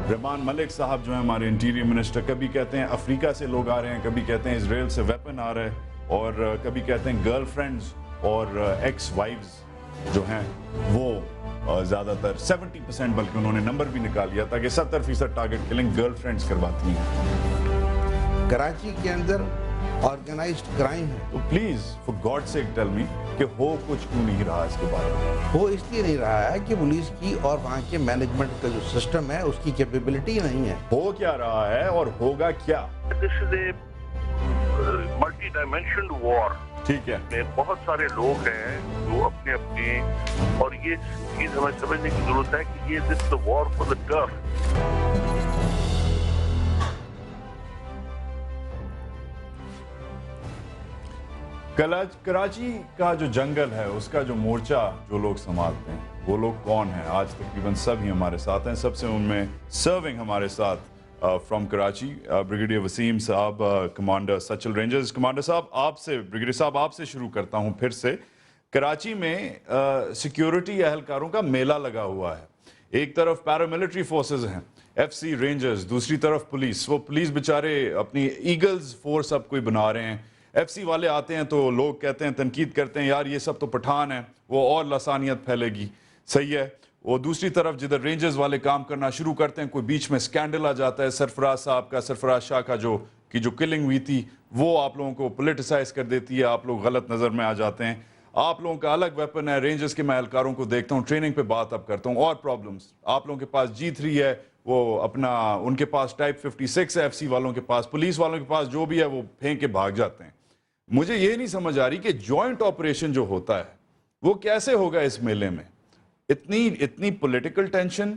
रहमान मलिक साहब जो हैं हमारे इंटीरियर मिनिस्टर, कभी कहते हैं अफ्रीका से लोग आ रहे हैं, कभी कहते हैं इसराइल से वेपन आ रहा है, और कभी कहते हैं गर्लफ्रेंड्स और एक्स वाइफ्स जो हैं वो ज़्यादातर 70%, बल्कि उन्होंने नंबर भी निकाल लिया था कि 70% टारगेट किलिंग गर्लफ्रेंड्स करवाती हैं। कराची के अंदर ऑर्गेनाइज्ड क्राइम है, तो please for God sake tell me कि हो कुछ क्यों नहीं रहा इसके बारे में। वो इसलिए नहीं रहा है कि पुलिस की और वहाँ के मैनेजमेंट का जो सिस्टम है उसकी कैपेबिलिटी नहीं है। हो क्या रहा है और होगा क्या? This is a multi dimensional war. ठीक है, में बहुत सारे लोग हैं जो अपने अपने, और ये चीज हमें समझने की जरूरत है कि ये this the war for the turf. Karachi का जो जंगल है उसका जो मोर्चा जो लोग संभालते हैं वो लोग कौन हैं? आज तकरीबन सब ही हमारे साथ हैं। सबसे उनमें सर्विंग हमारे साथ फ्रॉम कराची ब्रिगेडियर वसीम साहब, कमांडर सचल रेंजर्स। कमांडर साहब आपसे, ब्रिगेडियर साहब आपसे शुरू करता हूं फिर से। कराची में सिक्योरिटी एहलकारों का मेला लगा हुआ है। एक तरफ पैरामिलिट्री फोर्सेस हैं, FC रेंजर्स, दूसरी तरफ पुलिस। वो पुलिस बेचारे अपनी ईगल्स फोर्स अब कोई बना रहे हैं। FC वाले आते हैं तो लोग कहते हैं, तनकीद करते हैं, यार ये सब तो पठान है, वो और लसानियत फैलेगी। सही है। वो दूसरी तरफ जिधर रेंजर्स वाले काम करना शुरू करते हैं, कोई बीच में स्कैंडल आ जाता है, सरफराज साहब का, सरफराज शाह का जो किलिंग हुई थी, वो आप लोगों को पोलिटिसाइज कर देती है, आप लोग गलत नज़र में आ जाते हैं। आप लोगों का अलग वेपन है। रेंजर्स के मैं एहलकारों को देखता हूँ, ट्रेनिंग पे बात अब करता हूँ, और प्रॉब्लम्स। आप लोगों के पास G3 है, वो अपना, उनके पास टाइप 56 है, FC वालों के पास, पुलिस वालों के पास जो भी है वो फेंक के भाग जाते हैं। मुझे ये नहीं समझ आ रही कि जॉइंट ऑपरेशन जो होता है वो कैसे होगा इस मेले में। इतनी पॉलिटिकल टेंशन,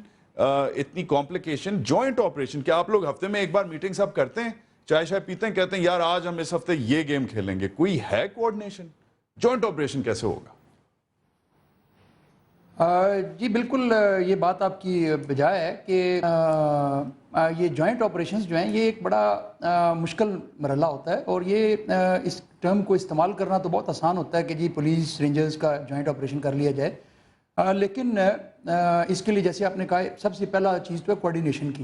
इतनी कॉम्प्लिकेशन। जॉइंट ऑपरेशन क्या आप लोग हफ्ते में एक बार मीटिंग सब करते हैं, चाय शाय पीते हैं, कहते हैं यार आज हम इस हफ्ते ये गेम खेलेंगे? कोई है कोऑर्डिनेशन? जॉइंट ऑपरेशन कैसे होगा? जी बिल्कुल, ये बात आपकी बजाय है कि ये जॉइंट ऑपरेशंस जो हैं ये एक बड़ा मुश्किल मरहला होता है, और ये इस टर्म को इस्तेमाल करना तो बहुत आसान होता है कि जी पुलिस रेंजर्स का जॉइंट ऑपरेशन कर लिया जाए, लेकिन इसके लिए जैसे आपने कहा सबसे पहला चीज़ तो है कोऑर्डिनेशन की।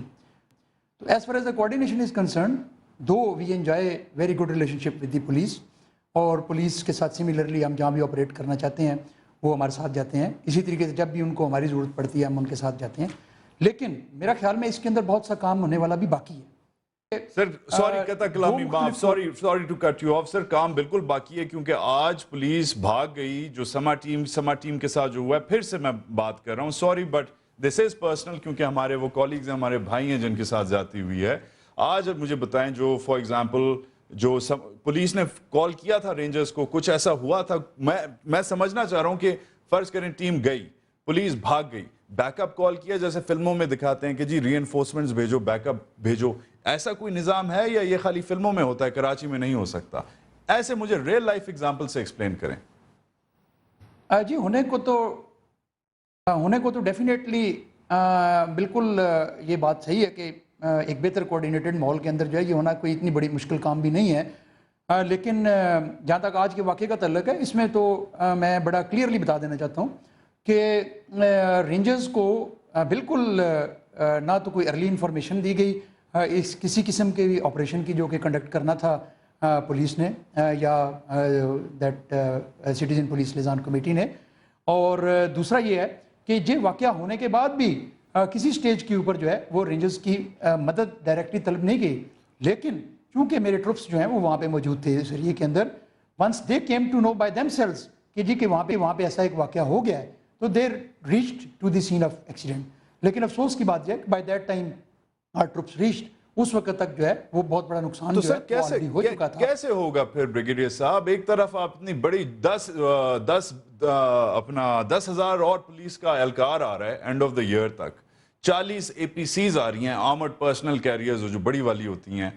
तो as far as the coordination is concern, though we enjoy very good relationship with the police, और पुलिस के साथ सिमिलरली हम जहाँ भी ऑपरेट करना चाहते हैं वो हमारे साथ जाते हैं। इसी तरीके से जब भी उनको हमारी ज़रूरत पड़ती है हम उनके साथ जाते हैं। लेकिन मेरा ख्याल में इसके अंदर बहुत सा काम होने वाला भी बाकी है। सर सॉरी कहता कलामी बाप, sorry to cut you off sir. काम बिल्कुल बाकी है क्योंकि आज पुलिस भाग गई। जो समा टीम के साथ जो हुआ है, फिर से मैं बात कर रहा हूँ, sorry but this is personal, क्योंकि हमारे वो कॉलीग्स हैं, हमारे भाई हैं जिनके साथ जाती हुई है। आज मुझे बताएं, जो फॉर एग्जाम्पल जो पुलिस ने कॉल किया था रेंजर्स को, कुछ ऐसा हुआ था? मैं समझना चाह रहा हूं कि फर्ज करें टीम गई, पुलिस भाग गई, बैकअप कॉल किया, जैसे फिल्मों में दिखाते हैं कि जी रीइंफोर्समेंट्स भेजो, बैकअप भेजो, ऐसा कोई निजाम है या ये खाली फिल्मों में होता है, कराची में नहीं हो सकता? ऐसे मुझे रियल लाइफ एग्जांपल से एक्सप्लेन करें। जी होने को तो डेफिनेटली बिल्कुल ये बात सही है कि एक बेहतर कोऑर्डिनेटेड माहौल के अंदर जो है ये होना कोई इतनी बड़ी मुश्किल काम भी नहीं है। लेकिन जहाँ तक आज के वाक़े का तल्लुक़ है, इसमें तो मैं बड़ा क्लियरली बता देना चाहता हूँ कि रेंजर्स को बिल्कुल ना तो कोई अर्ली इंफॉर्मेशन दी गई इस किसी किस्म के भी ऑपरेशन की जो कि कंडक्ट करना था पुलिस ने या दैट सिटीजन पुलिस लिजान कमेटी ने। और दूसरा ये है कि ये वाक़या होने के बाद भी किसी स्टेज के ऊपर जो है वो रेंजर्स की मदद डायरेक्टली तलब नहीं की। लेकिन चूंकि मेरे ट्रुप्स जो हैं वो वहाँ पे मौजूद थे इस एरिया के अंदर, once they came to know by themselves कि जी कि वहाँ पे ऐसा एक वाक़या हो गया है, तो they reached to the scene of accident. लेकिन अफसोस की बात है कि by that time our troops reached, उस वक्त तक जो है वो बहुत बड़ा नुकसान तो जो सर है कैसे हो चुका था। कैसे होगा फिर ब्रिगेडियर साहब? एक तरफ आप इतनी बड़ी 10,000 और पुलिस का एहलकार आ रहा है एंड ऑफ द ईयर तक, 40 APCs आ रही हैं, आर्मर्ड पर्सनल कैरियर्स जो बड़ी वाली होती हैं,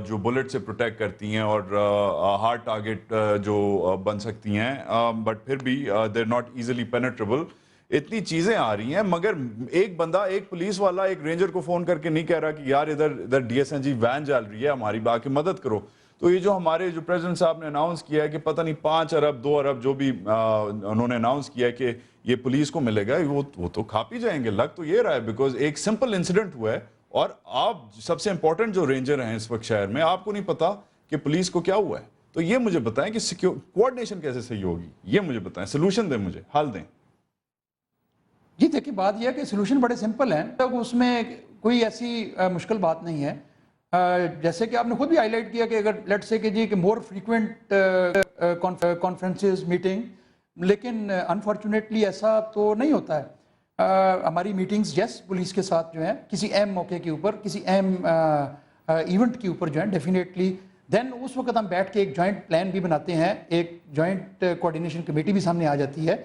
जो बुलेट से प्रोटेक्ट करती हैं और हार्ड टारगेट जो बन सकती हैं, बट फिर भी they are not easily penetrable. इतनी चीजें आ रही हैं, मगर एक बंदा, एक पुलिस वाला एक रेंजर को फोन करके नहीं कह रहा कि यार इधर DSNG वैन चल रही है, हमारी बाकी मदद करो। तो ये जो हमारे जो प्रेसिडेंट साहब ने अनाउंस किया है कि पता नहीं 5 अरब 2 अरब जो भी उन्होंने अनाउंस किया है कि ये पुलिस को मिलेगा, वो तो खा पी जाएंगे। लग तो ये रहा है, बिकॉज एक सिंपल इंसिडेंट हुआ है اور آپ سب سے امپورٹنٹ جو رینجر ہیں اس وقت شہر میں، آپ کو نہیں پتا کہ پولیس کو کیا ہوا ہے. تو یہ مجھے بتائیں کہ کوآرڈینیشن کیسے صحیح ہوگی، یہ مجھے بتائیں، سلوشن دیں مجھے، حل دیں. جی دیکھیے بات یہ ہے کہ سلوشن بڑے سمپل ہیں، تو اس میں کوئی ایسی مشکل بات نہیں ہے. جیسے کہ آپ نے خود بھی ہائی لائٹ کیا کہ اگر لیٹ سے کہ جی کہ مور فریکوینٹ کانفرنسز میٹنگ، لیکن انفارچونیٹلی ایسا تو نہیں ہوتا ہے. ہماری میٹنگز یس پولیس کے ساتھ جو ہیں کسی اہم موقع کے اوپر، کسی اہم ایونٹ کے اوپر جو ہیں ڈیفینیٹلی دین اس وقت ہم بیٹھ کے ایک جوائنٹ پلان بھی بناتے ہیں، ایک جوائنٹ کوآرڈینیشن کمیٹی بھی سامنے آ جاتی ہے.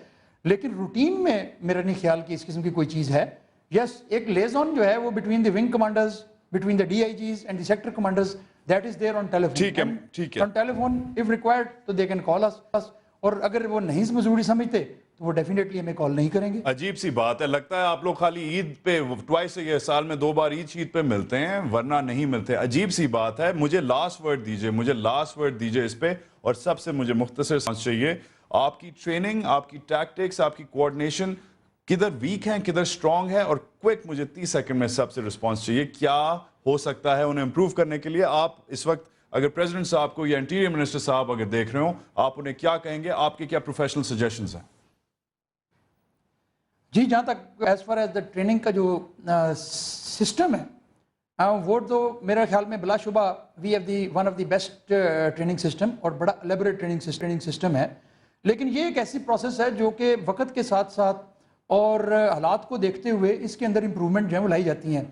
لیکن روٹین میں میرا نہیں خیال کہ اس قسم کی کوئی چیز ہے. یس ایک لیزون جو ہے وہ between the wing commanders, between the DIGs and the sector commanders, that is there on telephone. ٹھیک ہے، ٹھیک ہے. آن ٹیلیفون اف ریکوائرڈ تو دے کین کال اس، اور اگر وہ نہیں ضروری سمجھتے تو وہ ڈیفینیٹلی ہمیں کال نہیں کریں گے. عجیب سی بات ہے، لگتا ہے آپ لوگ خالی عید پہ ٹوائس یہ سال میں 2 بار عید پہ ملتے ہیں ورنہ نہیں ملتے. عجیب سی بات ہے. مجھے لاسٹ ورڈ دیجئے اس پہ، اور سب سے مجھے مختصر سمجھ چاہیے. آپ کی ٹریننگ، آپ کی ٹیکٹکس، آپ کی کوآرڈینیشن کدھر ویک ہیں، کدھر اسٹرانگ ہے، اور کوئک مجھے 30 سیکنڈ میں سب سے رسپانس چاہیے. کیا ہو سکتا ہے انہیں امپروو کرنے کے لیے؟ آپ اس وقت اگر پریزیڈنٹ صاحب کو یا انٹیریئر منسٹر صاحب اگر دیکھ رہے ہوں، آپ انہیں کیا کہیں گے؟ آپ کے کیا پروفیشنل سجیشنز ہیں؟ جی جہاں تک as far as the training کا جو سسٹم ہے وہ تو میرا خیال میں بلا شبہ we have the one of the best training system, اور بڑا الیبوریٹ ٹریننگ سسٹم ہے. لیکن یہ ایک ایسی پروسیس ہے جو کہ وقت کے ساتھ ساتھ اور حالات کو دیکھتے ہوئے اس کے اندر امپرومنٹ جو ہے وہ لائی جاتی ہیں.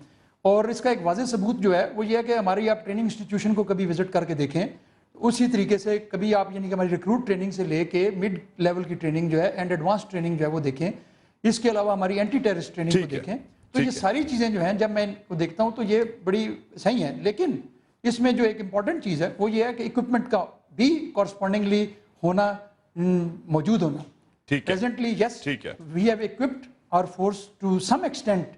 اور اس کا ایک واضح ثبوت جو ہے وہ یہ ہے کہ ہماری آپ ٹریننگ انسٹیٹیوشن کو کبھی وزٹ کر کے دیکھیں، اسی طریقے سے کبھی آپ یعنی کہ ہماری ریکروٹ ٹریننگ سے لے کے مڈ لیول کی ٹریننگ جو ہے اینڈ ایڈوانس ٹریننگ جو ہے وہ دیکھیں. اس کے علاوہ ہماری اینٹی ٹیررسٹ ٹریننگ کو دیکھیں. تو یہ ساری چیزیں جو ہیں جب میں ان کو دیکھتا ہوں تو یہ بڑی صحیح ہیں. لیکن اس میں جو ایک امپورٹنٹ چیز ہے وہ یہ ہے کہ اکوپمنٹ کا بھی کورسپونڈنگلی ہونا، موجود ہونا. Presently yes we have equipped our force to some extent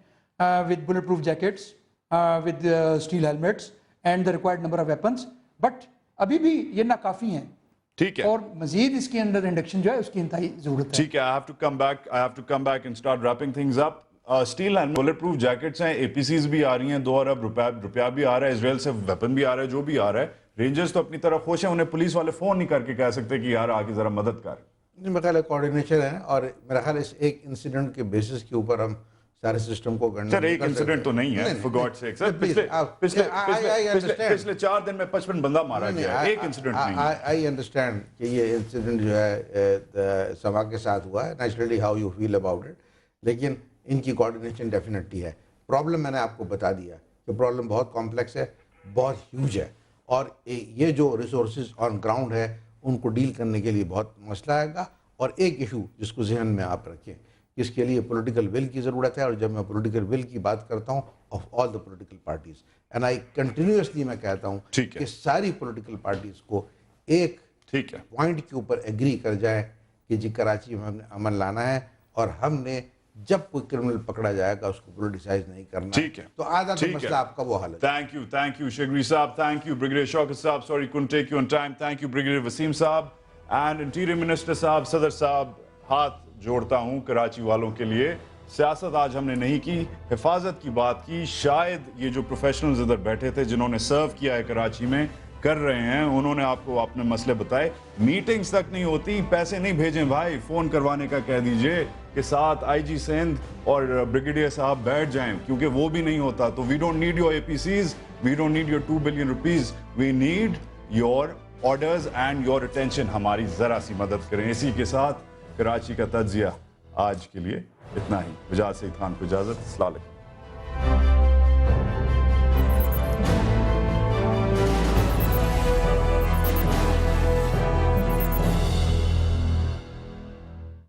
with bulletproof jackets, with steel helmets and the required number of weapons, but ابھی بھی یہ ناکافی ہیں. ٹھیک ہے، اور مزید اس کے اندر انڈکشن جو ہے اس کی انتہائی ضرورت ہے. ٹھیک ہے. I have to come back and start wrapping things up. Steel and bullet proof jackets ہیں، APCs بھی آ رہی ہیں، 2 ارب روپیہ بھی آ رہا ہے، اسرائیل سے ویپن بھی آ رہا ہے، جو بھی آ رہا ہے. رینجرز تو اپنی طرف خوش ہیں، انہیں پولیس والے فون نہیں کر کے کہہ سکتے کہ یار آ کے ذرا مدد کر. میرا خیال ہے کوآرڈینیشن ہے، اور میرا خیال اس ایک انسیڈنٹ کے بیسس کے اوپر ہم سارے سسٹم کو کرنا. سر ایک انسیڈنٹ تو نہیں ہے، فور گاڈ سیک. سر پچھلے 4 دن میں 55 بندہ مارا گیا ہے، ایک انسیڈنٹ نہیں ہے. آئی انڈرسٹینڈ کہ یہ انسیڈنٹ جو ہے سما کے ساتھ ہوا ہے، naturally how you feel about it, لیکن ان کی کوآرڈینیشن ڈیفینیٹلی ہے. پرابلم میں نے آپ کو بتا دیا کہ پرابلم بہت کمپلیکس ہے، بہت ہیوج ہے، اور یہ جو ریسورسز آن گراؤنڈ ہے ان کو ڈیل کرنے کے لیے بہت مسئلہ آئے گا. اور ایک ایشو جس کو ذہن میں آپ رکھیں، اس کے لیے پولیٹیکل ول کی ضرورت ہے. اور جب میں پولیٹیکل ول کی بات کرتا ہوں of all the political parties, and I continuously میں کہتا ہوں کہ ساری پولیٹیکل پارٹیز کو ایک پوائنٹ کے اوپر ایگری کر جائے کہ جی کراچی میں ہم نے امن لانا ہے، اور ہم نے جب کوئی کرمنل پکڑا جائے گا اس کو پولیٹیسائز نہیں کرنا. ٹھیک ہے، تو آدھا تو مسئلہ آپ کا وہ حل ہے. تھینک یو شیخ صاحب، تھینک یو بریگیڈیئر شوکت صاحب، sorry couldn't take you on time. Thank you brigadier Waseem صاحب اینڈ انٹیریئر منسٹر صاحب. صدر صاحب ہاتھ جوڑتا ہوں کراچی والوں کے لیے. سیاست آج ہم نے نہیں کی، حفاظت کی بات کی. شاید یہ جو پروفیشنلز ادھر بیٹھے تھے جنہوں نے سرو کیا ہے کراچی میں، کر رہے ہیں، انہوں نے آپ کو اپنے مسئلے بتائے. میٹنگز تک نہیں ہوتی، پیسے نہیں بھیجیں بھائی، فون کروانے کا کہہ دیجئے کہ ساتھ IG سندھ اور بریگیڈیئر صاحب بیٹھ جائیں، کیونکہ وہ بھی نہیں ہوتا. تو we don't need your APCs, we don't need your 2 billion rupees, we need your orders and your attention. ہماری ذرا سی مدد کریں. اسی کے ساتھ کراچی کا تجزیہ آج کے لیے اتنا ہی. وجاہت سعید خان کو اجازت. السلام علیکم.